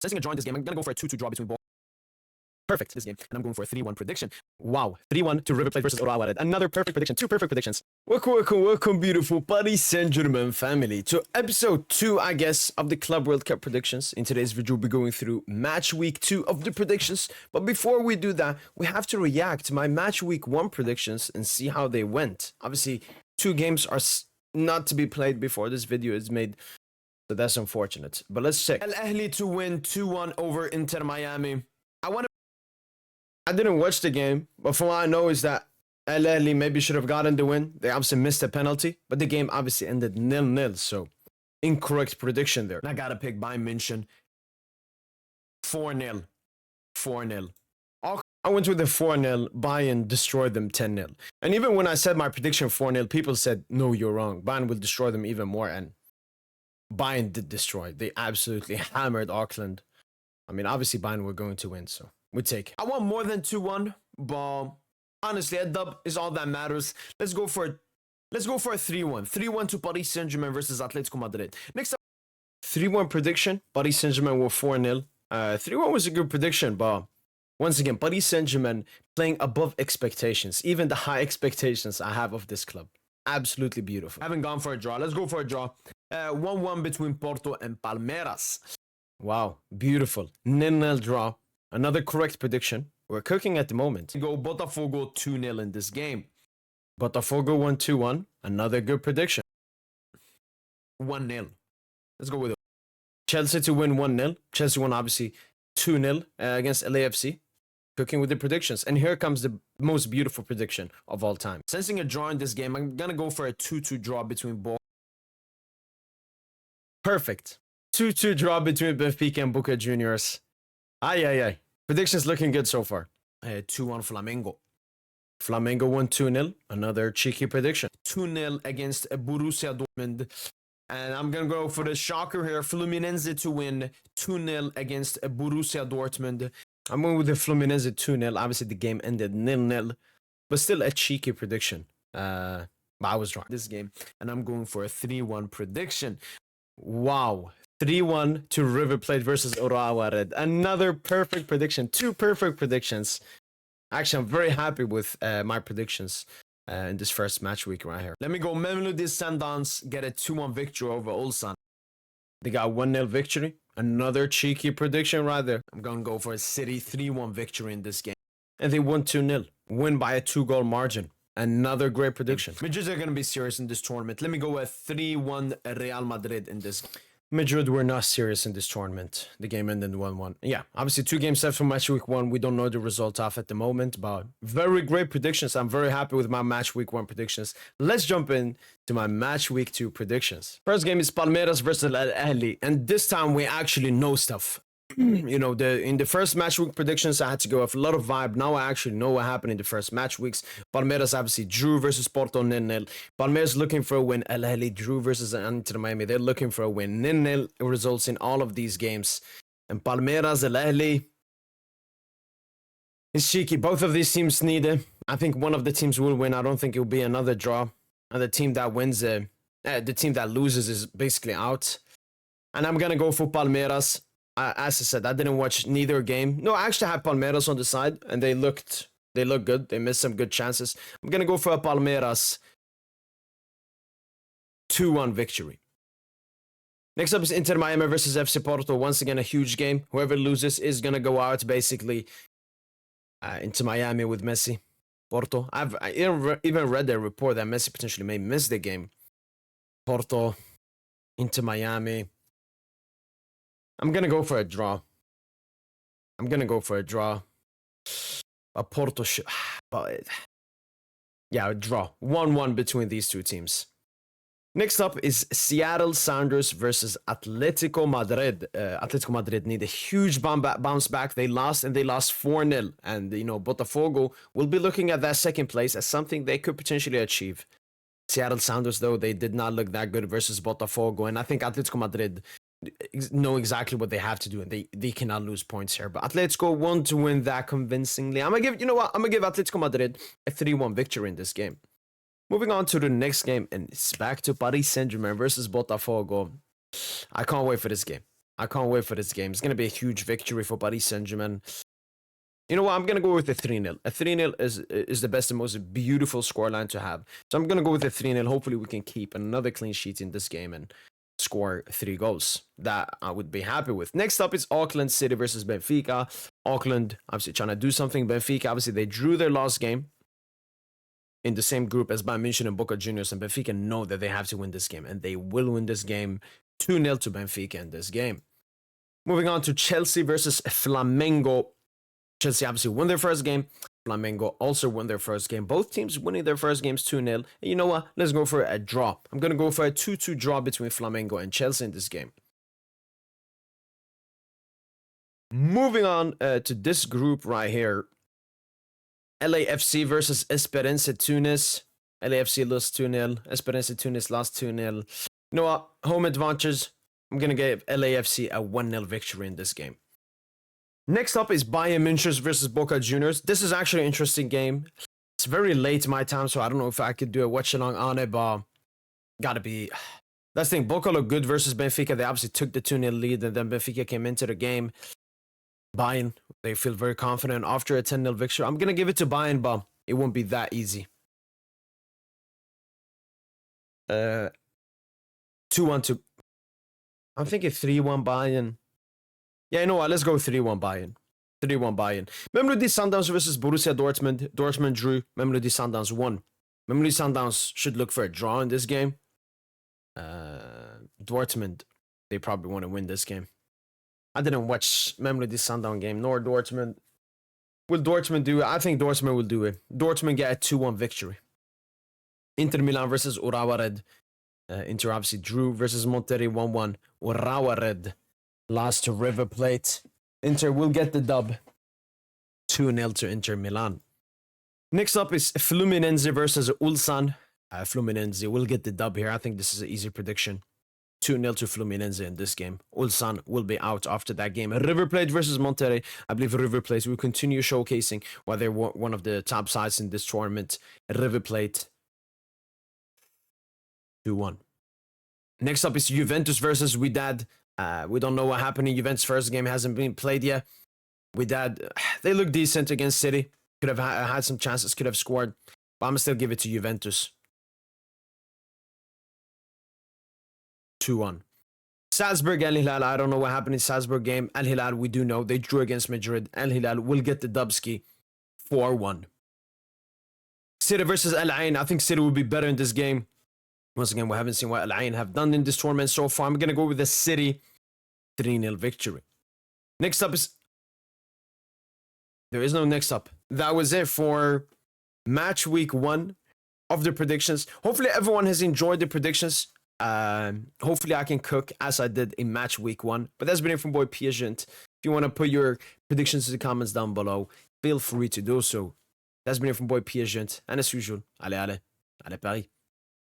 Sensing a draw in this game, I'm going to go for a 2-2 draw between both. Perfect this game, and I'm going for a 3-1 prediction. Wow, 3-1 to River Plate versus Urawa. Another perfect prediction, 2 perfect predictions. Welcome, beautiful Paris Saint Germain family, to episode 2, I guess, of the Club World Cup predictions. In today's video, we'll be going through match week 2 of the predictions. But before we do that, we have to react to my match week 1 predictions and see how they went. Obviously, 2 games are not to be played before this video is made, so that's unfortunate. But let's check. Al Ahly to win 2-1 over Inter Miami. I didn't watch the game, but from what I know is that Al Ahly maybe should have gotten the win. They obviously missed a penalty, but the game obviously ended 0-0, so incorrect prediction there. And I gotta pick Bayern Munchen 4-0. 4-0. I went with the 4-0. Bayern destroyed them 10-0. And even when I said my prediction 4-0, people said, no, you're wrong. Bayern will destroy them even more, and Bayern did destroy. They absolutely hammered Auckland. I mean, obviously Bayern were going to win, so we take it. I want more than 2-1, but honestly, a dub is all that matters. Let's go for a 3-1. 3-1 to Paris Saint Germain versus Atletico Madrid. Next up, 3-1 prediction. Paris Saint Germain were 4-0. 3-1 was a good prediction, but once again, Paris Saint Germain playing above expectations, even the high expectations I have of this club. Absolutely beautiful. I haven't gone for a draw. Let's go for a draw. 1-1 between Porto and Palmeiras. Wow, beautiful. 0-0 draw. Another correct prediction. We're cooking at the moment. We go Botafogo 2-0 in this game. Botafogo won 2-1. Another good prediction. 1-0. Let's go with it. Chelsea to win 1-0. Chelsea won obviously 2-0 against LAFC. Cooking with the predictions. And here comes the most beautiful prediction of all time. Sensing a draw in this game, I'm going to go for a 2-2 draw between both. Perfect. 2-2 draw between Benfica and Boca Juniors. Aye. Predictions looking good so far. 2-1 Flamengo. Flamengo won 2-0. Another cheeky prediction. 2-0 against Borussia Dortmund. And I'm going to go for the shocker here. Fluminense to win 2-0 against Borussia Dortmund. I'm going with the Fluminense 2-0. Obviously, the game ended 0-0. But still a cheeky prediction. But I was wrong this game. And I'm going for a 3-1 prediction. Wow. 3-1 to River Plate versus Urawa Red. Another perfect prediction. 2 perfect predictions. Actually, I'm very happy with my predictions in this first match week right here. Let me go. Mamelodi Sundowns get a 2-1 victory over Ulsan. They got 1-0 victory. Another cheeky prediction right there. I'm going to go for a City 3-1 victory in this game. And they won 2-0. Win by a 2-goal margin. Another great prediction. Madrid are going to be serious in this tournament. Let me go with 3-1 Real Madrid in this game. Madrid were not serious in this tournament. The game ended 1-1. Yeah, obviously 2 games left from match week 1. We don't know the result off at the moment, but very great predictions. I'm very happy with my match week 1 predictions. Let's jump in to my match week 2 predictions. First game is Palmeiras versus Al Ahly, and this time we actually know stuff. You know, in the first match week predictions, I had to go with a lot of vibe. Now I actually know what happened in the first match weeks. Palmeiras obviously drew versus Porto 0-0. Palmeiras looking for a win. Al Ahly drew versus Inter Miami. They're looking for a win. 0-0 results in all of these games. And Palmeiras, Al Ahly is cheeky. Both of these teams need it. I think one of the teams will win. I don't think it will be another draw. And the team that wins, the team that loses is basically out. And I'm going to go for Palmeiras. As I said, I didn't watch neither game. No, I actually had Palmeiras on the side, and they looked good. They missed some good chances. I'm going to go for a Palmeiras 2-1 victory. Next up is Inter Miami versus FC Porto. Once again, a huge game. Whoever loses is going to go out, basically, into Miami with Messi. Porto. I even read a report that Messi potentially may miss the game. Porto into Miami. I'm going to go for a draw. A Porto but yeah, a draw. 1-1 between these 2 teams. Next up is Seattle Sounders versus Atletico Madrid. Atletico Madrid need a huge bounce back. They lost, and they lost 4-0. And, you know, Botafogo will be looking at that second place as something they could potentially achieve. Seattle Sounders, though, they did not look that good versus Botafogo. And I think Atletico Madrid know exactly what they have to do, and they cannot lose points here. But Atletico want to win that convincingly. I'm gonna give Atletico Madrid a 3-1 victory in this game. Moving on to the next game, and it's back to Paris Saint Germain versus Botafogo. I can't wait for this game. I can't wait for this game. It's going to be a huge victory for Paris Saint Germain. You know what? I'm going to go with a 3-0. A 3-0 is the best and most beautiful scoreline to have. So I'm going to go with a 3-0. Hopefully we can keep another clean sheet in this game and score 3 goals. That I would be happy with. Next up is Auckland City versus Benfica. Auckland obviously trying to do something. Benfica, obviously they drew their last game in the same group as Bayern Munchen and Boca Juniors, and Benfica know that they have to win this game, and they will win this game 2-0 to Benfica in this game. Moving on to Chelsea versus Flamengo. Chelsea obviously won their first game. Flamengo also won their first game. Both teams winning their first games 2-0. And you know what? Let's go for a draw. I'm going to go for a 2-2 draw between Flamengo and Chelsea in this game. Moving on to this group right here. LAFC versus Esperance Tunis. LAFC lost 2-0. Esperance Tunis lost 2-0. You know what? Home advantage. I'm going to give LAFC a 1-0 victory in this game. Next up is Bayern Munchen versus Boca Juniors. This is actually an interesting game. It's very late my time, so I don't know if I could do a watch-along on it, but gotta be... That's the thing. Boca looked good versus Benfica. They obviously took the 2-0 lead, and then Benfica came into the game. Bayern, they feel very confident after a 10-0 victory. I'm going to give it to Bayern, but it won't be that easy. 2-1 to... I'm thinking 3-1 Bayern. Yeah, you know what? Let's go 3-1 Bayern. 3-1 Bayern. Mamelodi Sundowns versus Borussia Dortmund. Dortmund drew. Mamelodi Sundowns won. Mamelodi Sundowns should look for a draw in this game. Dortmund, they probably want to win this game. I didn't watch Mamelodi Sundown game, nor Dortmund. Will Dortmund do it? I think Dortmund will do it. Dortmund get a 2-1 victory. Inter Milan versus Urawa Red. Inter obviously drew versus Monterrey 1-1. Urawa Red lost to River Plate. Inter will get the dub. 2-0 to Inter Milan. Next up is Fluminense versus Ulsan. Fluminense will get the dub here. I think this is an easy prediction. 2-0 to Fluminense in this game. Ulsan will be out after that game. River Plate versus Monterrey. I believe River Plate will continue showcasing why they're one of the top sides in this tournament. River Plate 2-1. Next up is Juventus versus Wydad. We don't know what happened in Juventus' first game. Hasn't been played yet. Wydad, they look decent against City. Could have had some chances, could have scored. But I'm going to still give it to Juventus. 2-1. Salzburg, Al Hilal. I don't know what happened in Salzburg game. Al Hilal, we do know. They drew against Madrid. Al Hilal will get the Dubski 4-1. City versus Al Ain. I think City will be better in this game. Once again, we haven't seen what Al Ain have done in this tournament so far. I'm going to go with the City 3-0 victory. Next up is... There is no next up. That was it for match week 1 of the predictions. Hopefully everyone has enjoyed the predictions. Hopefully I can cook as I did in match week 1. But that's been it from boy PSGINT. If you want to put your predictions in the comments down below, feel free to do so. That's been it from boy PSGINT. And as usual, allez Paris.